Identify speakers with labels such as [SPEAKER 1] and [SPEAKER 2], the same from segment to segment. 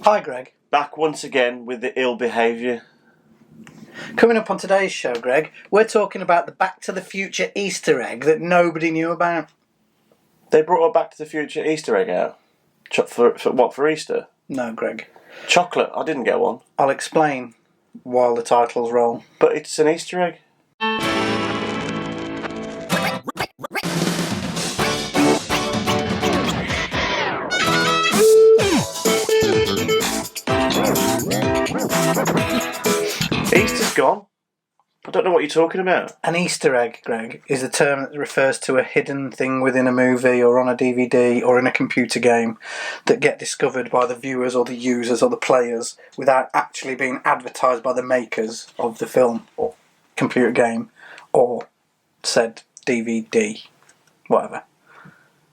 [SPEAKER 1] Hi, Greg.
[SPEAKER 2] Back once again with the ill behaviour.
[SPEAKER 1] Coming up on today's show, Greg, we're talking about the Back to the Future Easter egg that nobody knew about.
[SPEAKER 2] They brought a Back to the Future Easter egg out. For Easter?
[SPEAKER 1] No, Greg.
[SPEAKER 2] Chocolate. I didn't get one.
[SPEAKER 1] I'll explain while the titles roll.
[SPEAKER 2] But it's an Easter egg. Easter's gone. I don't know what you're talking about.
[SPEAKER 1] An Easter egg, Greg, is a term that refers to a hidden thing within a movie or on a DVD or in a computer game that get discovered by the viewers or the users or the players without actually being advertised by the makers of the film or computer game or said DVD, whatever.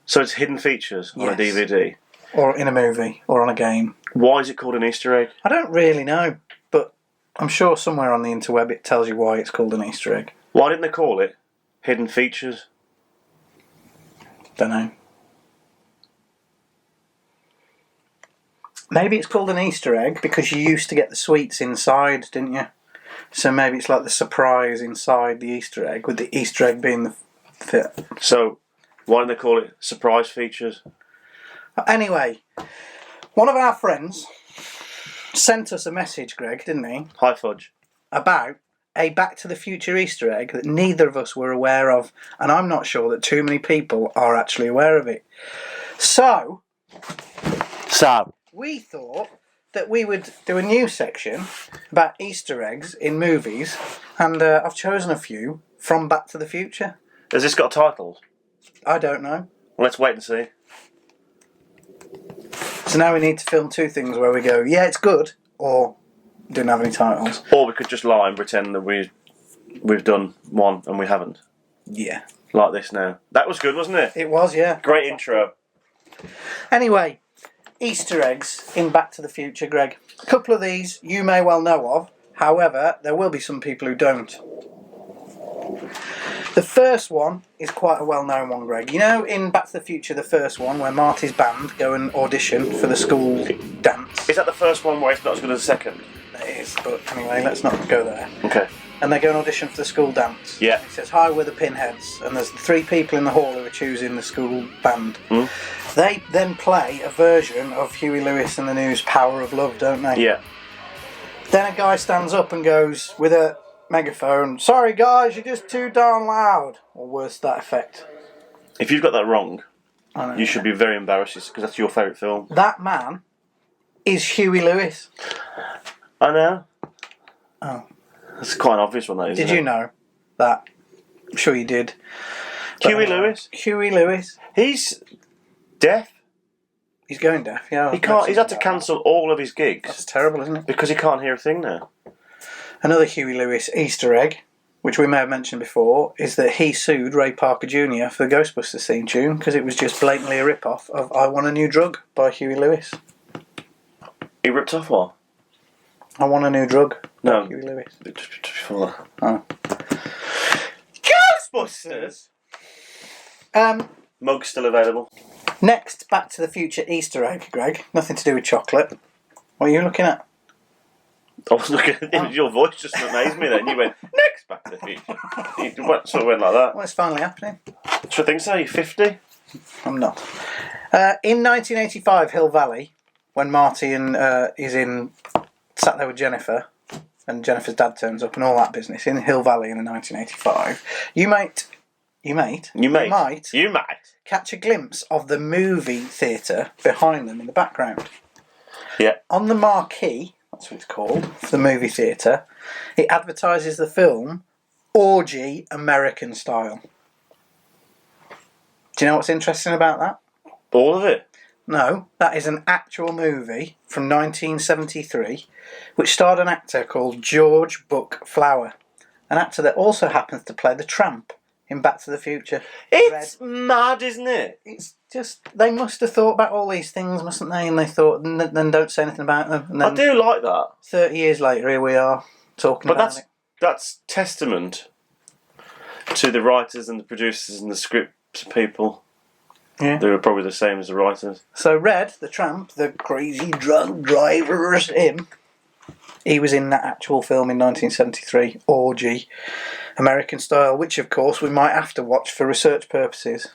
[SPEAKER 2] So it's hidden features on a DVD?
[SPEAKER 1] Or in a movie or on a game.
[SPEAKER 2] Why is it called an Easter egg?
[SPEAKER 1] I don't really know, but I'm sure somewhere on the interweb it tells you why it's called an Easter egg.
[SPEAKER 2] Why didn't they call it hidden features?
[SPEAKER 1] Don't know. Maybe it's called an Easter egg because you used to get the sweets inside, didn't you? So maybe it's like the surprise inside the Easter egg, with the Easter egg being the fit.
[SPEAKER 2] So why didn't they call it surprise features?
[SPEAKER 1] Anyway, one of our friends sent us a message, Greg, didn't he?
[SPEAKER 2] Hi, Fudge.
[SPEAKER 1] About a Back to the Future Easter egg that neither of us were aware of, and I'm not sure that too many people are actually aware of it. So, we thought that we would do a new section about Easter eggs in movies, and I've chosen a few from Back to the Future.
[SPEAKER 2] Has this got titles?
[SPEAKER 1] I don't know.
[SPEAKER 2] Well, let's wait and see.
[SPEAKER 1] So now we need to film two things where we go, yeah, it's good, or didn't have any titles.
[SPEAKER 2] Or we could just lie and pretend that we've done one and we haven't.
[SPEAKER 1] Yeah.
[SPEAKER 2] Like this now. That was good, wasn't it?
[SPEAKER 1] It was, yeah.
[SPEAKER 2] Great intro.
[SPEAKER 1] Anyway, Easter eggs in Back to the Future, Greg. A couple of these you may well know of. However, there will be some people who don't. The first one is quite a well-known one, Greg. You know in Back to the Future, the first one, where Marty's band go and audition for the school dance?
[SPEAKER 2] Is that the first one where it's not as good as the second?
[SPEAKER 1] It is, but anyway, let's not go there.
[SPEAKER 2] Okay.
[SPEAKER 1] And they go and audition for the school dance.
[SPEAKER 2] Yeah.
[SPEAKER 1] It says, hi, we're the Pinheads. And there's three people in the hall who are choosing the school band.
[SPEAKER 2] Mm.
[SPEAKER 1] They then play a version of Huey Lewis and the News' Power of Love, don't they?
[SPEAKER 2] Yeah.
[SPEAKER 1] Then a guy stands up and goes with a megaphone, sorry guys, you're just too darn loud. Or worse to that effect.
[SPEAKER 2] If you've got that wrong,
[SPEAKER 1] I know.
[SPEAKER 2] you should be very embarrassed because that's your favourite film.
[SPEAKER 1] That man is Huey Lewis.
[SPEAKER 2] I know.
[SPEAKER 1] Oh.
[SPEAKER 2] That's quite an obvious one, that isn't it?
[SPEAKER 1] Did you know that? I'm sure you did.
[SPEAKER 2] Huey Lewis?
[SPEAKER 1] Huey Lewis.
[SPEAKER 2] He's deaf.
[SPEAKER 1] He's going deaf, yeah.
[SPEAKER 2] He can't. He's had to cancel all of his gigs.
[SPEAKER 1] That's terrible, isn't it?
[SPEAKER 2] Because he can't hear a thing now.
[SPEAKER 1] Another Huey Lewis Easter egg, which we may have mentioned before, is that he sued Ray Parker Jr. for the Ghostbusters theme tune because it was just blatantly a rip-off of I Want a New Drug by Huey Lewis.
[SPEAKER 2] He ripped off what?
[SPEAKER 1] I Want a New Drug
[SPEAKER 2] No.
[SPEAKER 1] by Huey Lewis.
[SPEAKER 2] Just before that.
[SPEAKER 1] Oh.
[SPEAKER 2] Ghostbusters! Mug's still available.
[SPEAKER 1] Next, Back to the Future Easter egg, Greg. Nothing to do with chocolate. What are you looking at?
[SPEAKER 2] I was looking at your voice just amazed me then. You went, next Back to the Future. You sort of went like that.
[SPEAKER 1] Well, it's finally happening.
[SPEAKER 2] Should I think so? You're 50?
[SPEAKER 1] I'm not. In 1985, Hill Valley, when Marty is sat there with Jennifer, and Jennifer's dad turns up and all that business, in Hill Valley in 1985, you might catch a glimpse of the movie theatre behind them in the background.
[SPEAKER 2] Yeah.
[SPEAKER 1] On the marquee, that's what it's called, for the movie theatre, it advertises the film Orgy American Style. Do you know what's interesting about that?
[SPEAKER 2] All of it?
[SPEAKER 1] No, that is an actual movie from 1973 which starred an actor called George Buck Flower, an actor that also happens to play the tramp in Back to the Future.
[SPEAKER 2] It's mad, isn't it?
[SPEAKER 1] It's just, they must have thought about all these things, mustn't they? And they thought, and then don't say anything about them. And then
[SPEAKER 2] I do like that.
[SPEAKER 1] 30 years later, here we are talking about it.
[SPEAKER 2] But that's testament to the writers and the producers and the script people.
[SPEAKER 1] Yeah.
[SPEAKER 2] They were probably the same as the writers.
[SPEAKER 1] So Red, the tramp, the crazy drug driver, he was in that actual film in 1973, Orgy, American Style, which of course we might have to watch for research purposes.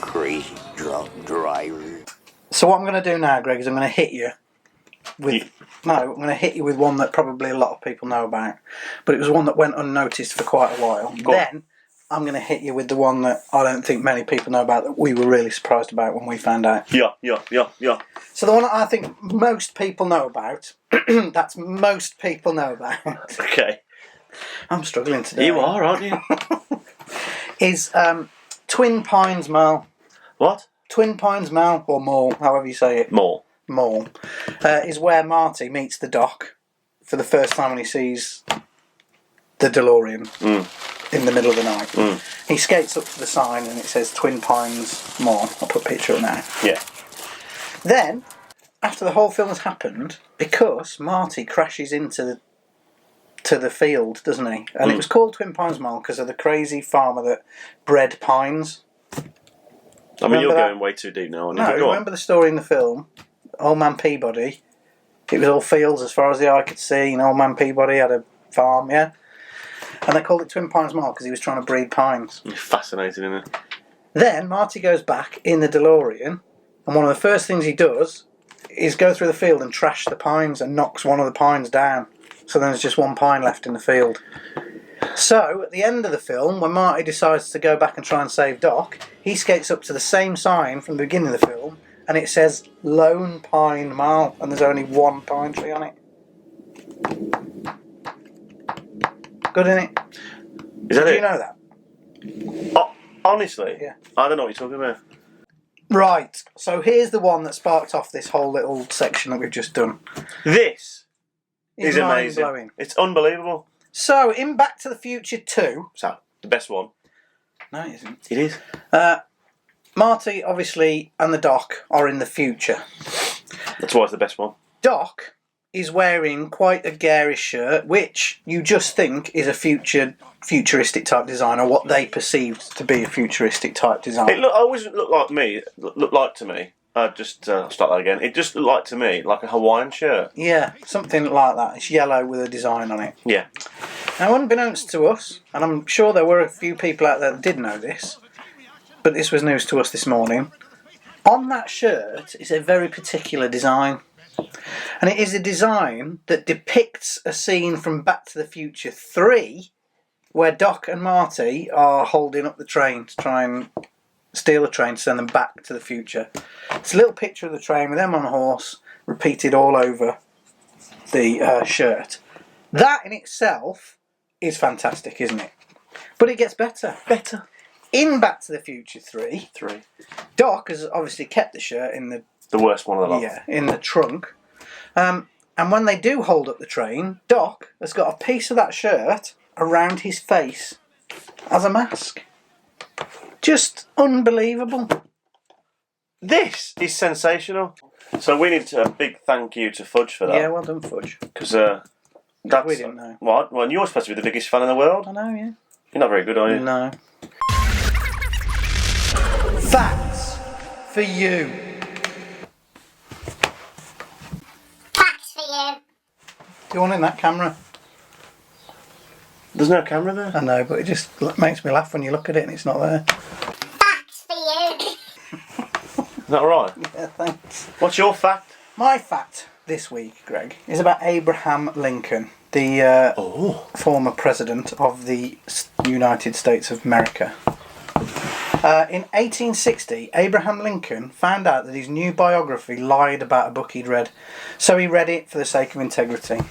[SPEAKER 3] Crazy drunk driver.
[SPEAKER 1] So what I'm going to do now, Greg, is I'm going to hit you with... No, I'm going to hit you with one that probably a lot of people know about. But it was one that went unnoticed for quite a while. Then I'm going to hit you with the one that I don't think many people know about, that we were really surprised about when we found out.
[SPEAKER 2] Yeah.
[SPEAKER 1] So the one that I think most people know about, that's most people know about.
[SPEAKER 2] Okay.
[SPEAKER 1] I'm struggling today.
[SPEAKER 2] You are, aren't you?
[SPEAKER 1] Is Twin Pines Mall.
[SPEAKER 2] What?
[SPEAKER 1] Twin Pines Mall, or Mall, however you say it.
[SPEAKER 2] Mall.
[SPEAKER 1] Is where Marty meets the Doc for the first time when he sees the DeLorean in the middle of the night. He skates up to the sign and it says Twin Pines Mall. I'll put a picture up now.
[SPEAKER 2] Yeah.
[SPEAKER 1] Then, after the whole film has happened, because Marty crashes into the field, doesn't he? And it was called Twin Pines Mall because of the crazy farmer that bred pines.
[SPEAKER 2] I mean, you're going way too deep now.
[SPEAKER 1] No, remember the story in the film? Old Man Peabody. It was all fields as far as the eye could see, and Old Man Peabody had a farm, yeah? And they called it Twin Pines Mall because he was trying to breed pines.
[SPEAKER 2] Fascinating, isn't it?
[SPEAKER 1] Then Marty goes back in the DeLorean, and one of the first things he does is go through the field and trash the pines and knocks one of the pines down. So then there's just one pine left in the field. So, at the end of the film, when Marty decides to go back and try and save Doc, he skates up to the same sign from the beginning of the film, and it says Lone Pine Mall, and there's only one pine tree on it. Good, isn't it?
[SPEAKER 2] Is that
[SPEAKER 1] Did
[SPEAKER 2] it?
[SPEAKER 1] you know that?
[SPEAKER 2] Oh, honestly?
[SPEAKER 1] Yeah.
[SPEAKER 2] I don't know what you're talking about.
[SPEAKER 1] Right, so here's the one that sparked off this whole little section that we've just done.
[SPEAKER 2] This is amazing.
[SPEAKER 1] Mind-blowing.
[SPEAKER 2] It's unbelievable.
[SPEAKER 1] So, in Back to the Future 2...
[SPEAKER 2] So, the best one.
[SPEAKER 1] No, it isn't.
[SPEAKER 2] It is.
[SPEAKER 1] Marty, obviously, and the Doc are in the future.
[SPEAKER 2] That's why it's the best one.
[SPEAKER 1] Doc is wearing quite a garish shirt, which you just think is a futuristic type design, or what they perceived to be a futuristic type design.
[SPEAKER 2] It always looked like me. Looked like to me. I'll start that again. It just looked like to me like a Hawaiian shirt.
[SPEAKER 1] Yeah, something like that. It's yellow with a design on it.
[SPEAKER 2] Yeah.
[SPEAKER 1] Now, unbeknownst to us, and I'm sure there were a few people out there that did know this, but this was news to us this morning, on that shirt is a very particular design. And it is a design that depicts a scene from Back to the Future 3 where Doc and Marty are holding up the train to try and steal a train to send them back to the future. It's a little picture of the train with them on a horse repeated all over the shirt. That in itself is fantastic, isn't it? But it gets better. In Back to the Future 3, Doc has obviously kept the shirt in the
[SPEAKER 2] worst one of the lot.
[SPEAKER 1] Yeah, in the trunk. And when they do hold up the train, Doc has got a piece of that shirt around his face as a mask. Just unbelievable.
[SPEAKER 2] This is sensational. So we need a big thank you to Fudge for that.
[SPEAKER 1] Yeah, well done, Fudge.
[SPEAKER 2] Because
[SPEAKER 1] we didn't know.
[SPEAKER 2] What? Well, you're supposed to be the biggest fan in the world.
[SPEAKER 1] I know, yeah.
[SPEAKER 2] You're not very good, are you?
[SPEAKER 1] No. Facts for you.
[SPEAKER 4] Facts for you.
[SPEAKER 1] Do you want in that camera?
[SPEAKER 2] There's no camera there.
[SPEAKER 1] I know, but it just makes me laugh when you look at it and it's not there.
[SPEAKER 4] Facts for you.
[SPEAKER 2] Is that right?
[SPEAKER 1] Yeah, thanks.
[SPEAKER 2] What's your fact?
[SPEAKER 1] My fact this week, Greg, is about Abraham Lincoln, the former president of the United States of America. In 1860, Abraham Lincoln found out that his new biography lied about a book he'd read, so he read it for the sake of integrity.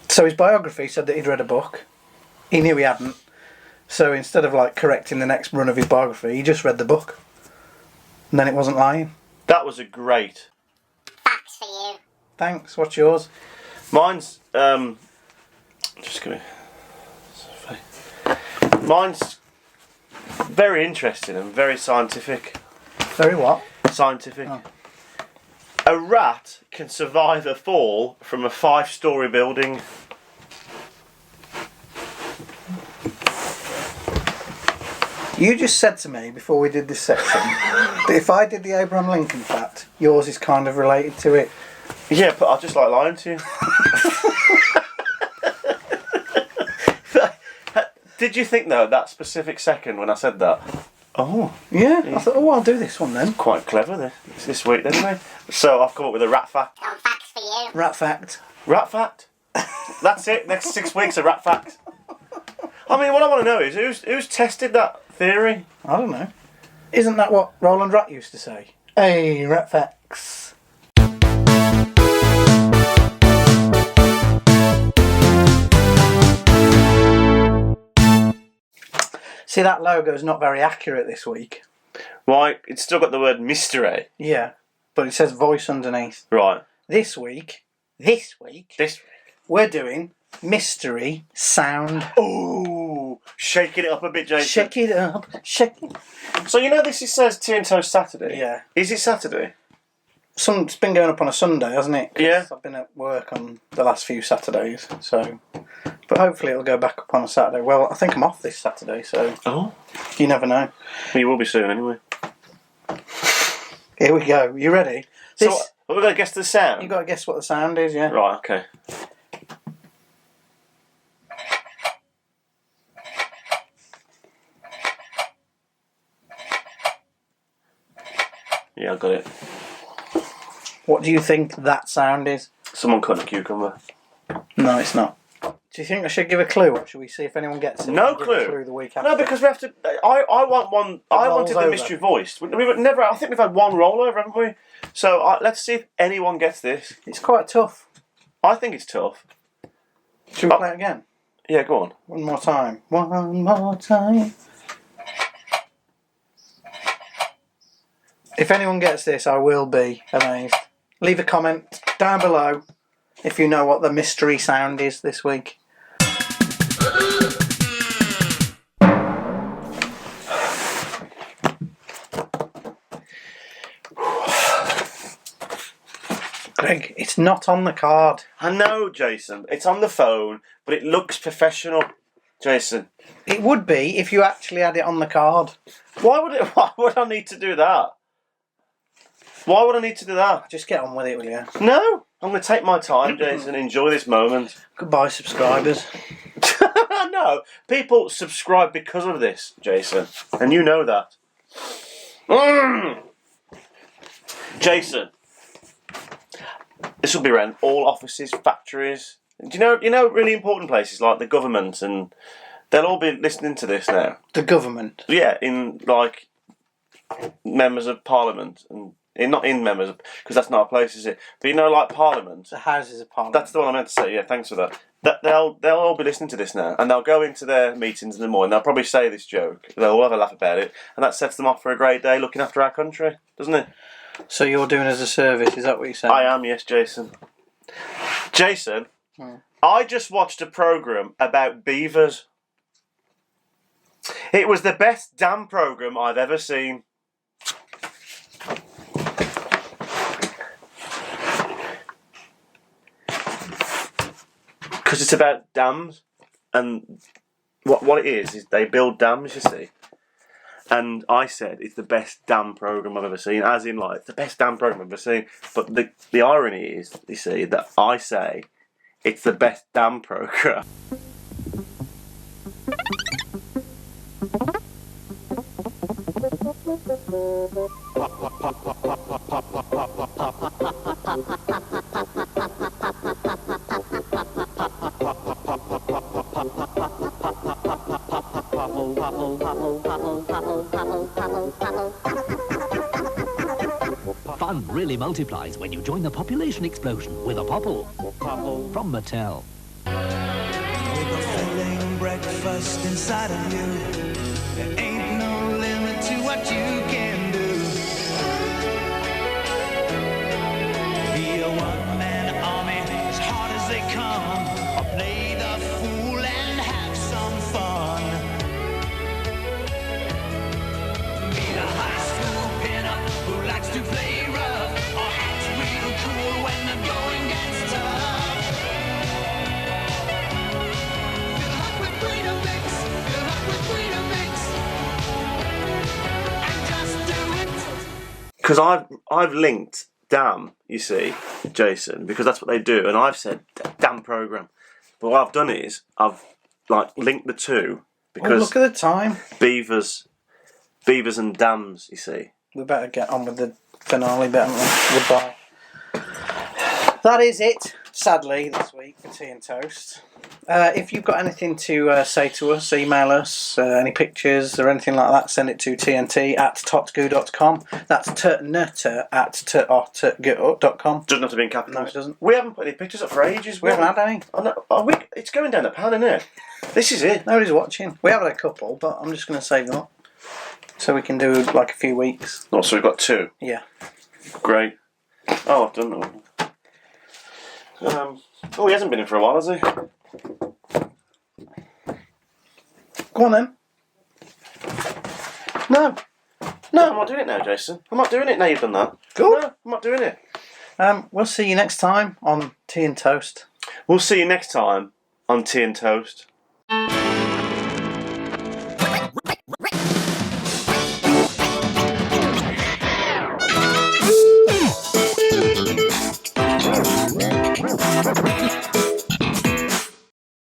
[SPEAKER 1] So his biography said that he'd read a book. He knew he hadn't, so instead of correcting the next run of his biography, he just read the book. And then it wasn't lying.
[SPEAKER 2] That was a great.
[SPEAKER 4] Facts for you.
[SPEAKER 1] Thanks, what's yours?
[SPEAKER 2] Mine's Mine's very interesting and very scientific.
[SPEAKER 1] Very what?
[SPEAKER 2] Scientific.
[SPEAKER 1] Oh.
[SPEAKER 2] A rat can survive a fall from a 5-story building.
[SPEAKER 1] You just said to me before we did this section that if I did the Abraham Lincoln fact, yours is kind of related to it.
[SPEAKER 2] Yeah, but I just like lying to you. Did you think, though, that specific second when I said that? Oh.
[SPEAKER 1] Yeah, I thought, I'll do this one then.
[SPEAKER 2] Quite clever this week, didn't we? So I've come up with a rat fact.
[SPEAKER 4] Got facts for you.
[SPEAKER 1] Rat fact.
[SPEAKER 2] Rat fact? That's it. Next 6 weeks, a rat fact. I mean, what I want to know is who's tested that theory?
[SPEAKER 1] I don't know. Isn't that what Roland Rat used to say? Hey, rat facts. See, that logo's not very accurate this week.
[SPEAKER 2] Why? It's still got the word mystery.
[SPEAKER 1] Yeah, but it says voice underneath.
[SPEAKER 2] Right.
[SPEAKER 1] This week,
[SPEAKER 2] This.
[SPEAKER 1] we're doing mystery sound.
[SPEAKER 2] Ooh, shaking it up a bit, Jason.
[SPEAKER 1] Shake it up, shake it.
[SPEAKER 2] So you know this says Tea and Toast Saturday?
[SPEAKER 1] Yeah.
[SPEAKER 2] Is it Saturday?
[SPEAKER 1] It's been going up on a Sunday, hasn't it? 'Cause
[SPEAKER 2] Yeah.
[SPEAKER 1] I've been at work on the last few Saturdays, so... But hopefully it'll go back up on a Saturday. Well, I think I'm off this Saturday, so
[SPEAKER 2] Oh.
[SPEAKER 1] you never know.
[SPEAKER 2] Well, you will be soon anyway.
[SPEAKER 1] Here we go. You ready?
[SPEAKER 2] So we're going to guess the sound?
[SPEAKER 1] You've got to guess what the sound is, yeah?
[SPEAKER 2] Right, okay. Yeah, I got it.
[SPEAKER 1] What do you think that sound is?
[SPEAKER 2] Someone cutting a cucumber.
[SPEAKER 1] No, it's not. Do you think I should give a clue, or should we see if anyone gets it?
[SPEAKER 2] No
[SPEAKER 1] and give a
[SPEAKER 2] clue.
[SPEAKER 1] clue the week after?
[SPEAKER 2] No, because we have to. I want one. I
[SPEAKER 1] rolls
[SPEAKER 2] wanted the
[SPEAKER 1] over.
[SPEAKER 2] mystery voiced. We would never. I think we've had one rollover, haven't we? So let's see if anyone gets this.
[SPEAKER 1] It's quite tough.
[SPEAKER 2] I think it's tough.
[SPEAKER 1] Should we play it again?
[SPEAKER 2] Yeah, go on.
[SPEAKER 1] One more time. One more time. If anyone gets this, I will be amazed. Leave a comment down below if you know what the mystery sound is this week. Greg, it's not on the card.
[SPEAKER 2] I know, Jason. It's on the phone, but it looks professional, Jason.
[SPEAKER 1] It would be if you actually had it on the card.
[SPEAKER 2] Why would I need to do that? Why would I need to do that?
[SPEAKER 1] Just get on with it, will you?
[SPEAKER 2] No, I'm going to take my time, Jason. Enjoy this moment.
[SPEAKER 1] Goodbye, subscribers.
[SPEAKER 2] No, people subscribe because of this, Jason, and you know that. Jason, this will be around all offices, factories. Do you know really important places like the government, and they'll all be listening to this now.
[SPEAKER 1] The government.
[SPEAKER 2] Yeah, in like members of parliament and. Not in members, because that's not a place, is it? But you know, like Parliament.
[SPEAKER 1] The Houses of Parliament.
[SPEAKER 2] That's the one I meant to say. Yeah, thanks for that. They'll all be listening to this now, and they'll go into their meetings in the morning. They'll probably say this joke. They'll all have a laugh about it, and that sets them off for a great day looking after our country, doesn't it?
[SPEAKER 1] So you're doing as a service, is that what you're saying?
[SPEAKER 2] I am, yes, Jason. Jason, I just watched a programme about beavers. It was the best damn programme I've ever seen. Because it's about dams, and what it is they build dams, you see. And I said it's the best dam programme I've ever seen, as in like the best dam programme I've ever seen. But the irony is, you see, that I say it's the best dam programme.
[SPEAKER 5] Fun really multiplies when you join the population explosion with a Popple. From Mattel.
[SPEAKER 6] With a filling breakfast inside of you, there ain't no limit to what you can do. Be a one-man army, as hard as they come, or play the fool and have some fun. Be the high school pinup who likes to play rough, or act real cool when the going gets tough. Fill up with Weetabix, fill up with Weetabix.
[SPEAKER 2] because I've linked damn, you see, Jason, because that's what they do, and I've said damn program. But what I've done is I've linked the two because
[SPEAKER 1] look at the time.
[SPEAKER 2] beavers and dams, you see.
[SPEAKER 1] We better get on with the finale bit, haven't we? Goodbye. That is it, sadly, this week for Tea and Toast. If you've got anything to say to us, email us, any pictures or anything like that, send it to tnt@totgoo.com. That's tnut@totgoo.com.
[SPEAKER 2] Doesn't have to be in capitals.
[SPEAKER 1] No, it doesn't.
[SPEAKER 2] We haven't put any pictures up for ages.
[SPEAKER 1] We haven't had any.
[SPEAKER 2] Oh, no. It's going down the pan, isn't it? This is it.
[SPEAKER 1] Nobody's watching. We have had a couple, but I'm just going to save them up. So we can do like a few weeks.
[SPEAKER 2] Oh, so we've got two.
[SPEAKER 1] Yeah.
[SPEAKER 2] Great. Oh, I've done that one. He hasn't been in for a while, has he?
[SPEAKER 1] Go on then.
[SPEAKER 2] No, I'm not doing it now, Jason. I'm not doing it now you've done that.
[SPEAKER 1] Cool.
[SPEAKER 2] No, I'm not doing it.
[SPEAKER 1] We'll see you next time on Tea and Toast.
[SPEAKER 2] We'll see you next time on Tea and Toast.